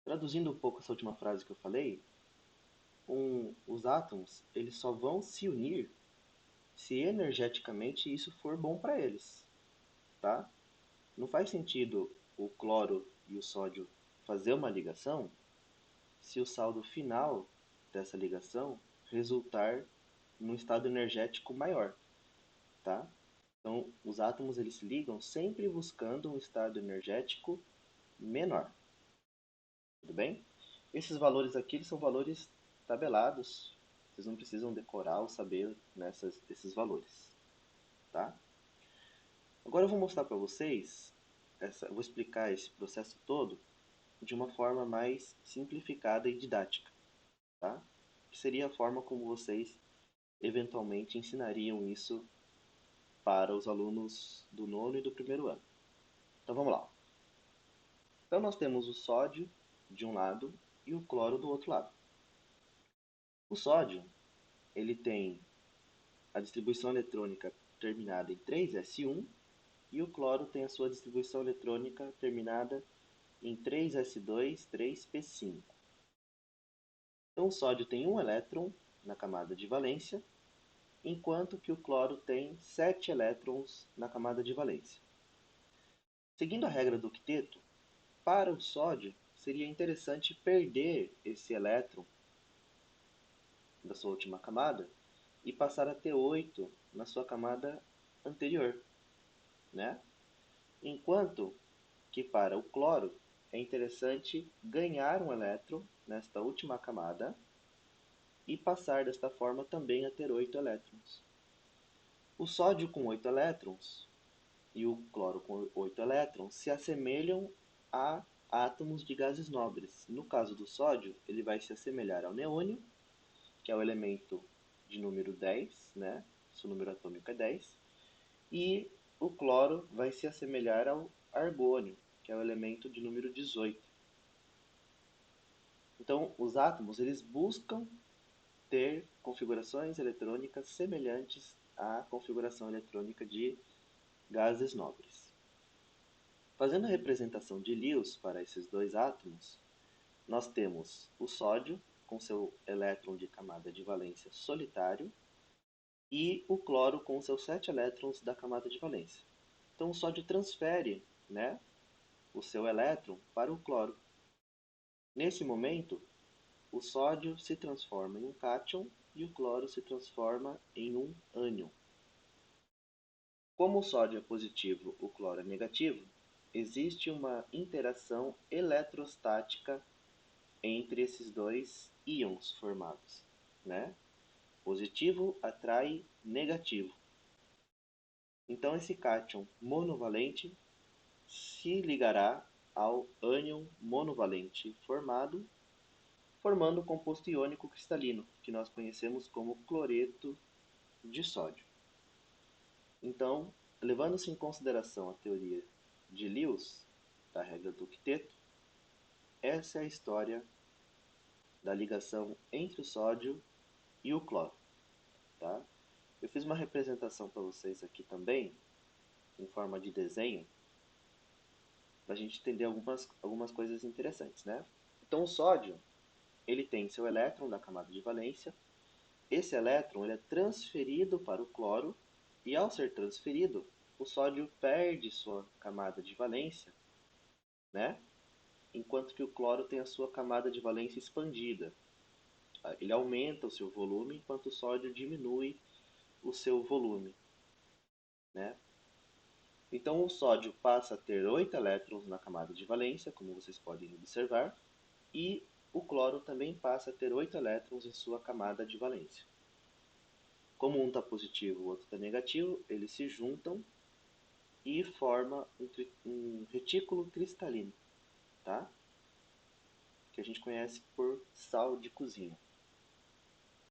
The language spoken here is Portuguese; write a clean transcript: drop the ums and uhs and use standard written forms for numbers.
Traduzindo um pouco essa última frase que eu falei, os átomos eles só vão se unir se energeticamente isso for bom para eles, tá? Não faz sentido o cloro e o sódio fazer uma ligação se o saldo final dessa ligação resultar num estado energético maior, tá? Então, os átomos eles se ligam sempre buscando um estado energético menor, tudo bem? Esses valores aqui eles são valores tabelados, vocês não precisam decorar ou saber esses valores, tá? Agora eu vou mostrar para vocês, vou explicar esse processo todo de uma forma mais simplificada e didática, tá? Que seria a forma como vocês eventualmente ensinariam isso para os alunos do nono e do primeiro ano. Então vamos lá. Então nós temos o sódio de um lado e o cloro do outro lado. O sódio, ele tem a distribuição eletrônica terminada em 3s1 e o cloro tem a sua distribuição eletrônica terminada em 3s2, 3p5. Então o sódio tem um elétron na camada de valência, enquanto que o cloro tem 7 elétrons na camada de valência. Seguindo a regra do octeto, para o sódio seria interessante perder esse elétron da sua última camada e passar a ter 8 na sua camada anterior, né? Enquanto que para o cloro é interessante ganhar um elétron nesta última camada e passar desta forma também a ter 8 elétrons. O sódio com 8 elétrons e o cloro com 8 elétrons se assemelham a átomos de gases nobres. No caso do sódio, ele vai se assemelhar ao neônio, que é o elemento de número 10, né? Seu número atômico é 10. E o cloro vai se assemelhar ao argônio, que é o elemento de número 18. Então, os átomos eles buscam ter configurações eletrônicas semelhantes à configuração eletrônica de gases nobres. Fazendo a representação de Lewis para esses dois átomos, nós temos o sódio com seu elétron de camada de valência solitário e o cloro com seus 7 elétrons da camada de valência. Então o sódio transfere, né, o seu elétron para o cloro. Nesse momento, o sódio se transforma em um cátion e o cloro se transforma em um ânion. Como o sódio é positivo, o cloro é negativo, existe uma interação eletrostática entre esses dois íons formados, né? Positivo atrai negativo. Então esse cátion monovalente se ligará ao ânion monovalente formando o composto iônico cristalino, que nós conhecemos como cloreto de sódio. Então, levando-se em consideração a teoria de Lewis, da regra do octeto, essa é a história da ligação entre o sódio e o cloro. Tá? Eu fiz uma representação para vocês aqui também, em forma de desenho, para a gente entender algumas coisas interessantes. Né? Então, o sódio ele tem seu elétron da camada de valência. Esse elétron ele é transferido para o cloro e, ao ser transferido, o sódio perde sua camada de valência, né? Enquanto que o cloro tem a sua camada de valência expandida. Ele aumenta o seu volume, enquanto o sódio diminui o seu volume, né? Então o sódio passa a ter 8 elétrons na camada de valência, como vocês podem observar, e o cloro também passa a ter 8 elétrons em sua camada de valência. Como um está positivo e o outro está negativo, eles se juntam e formam um retículo cristalino, tá? Que a gente conhece por sal de cozinha.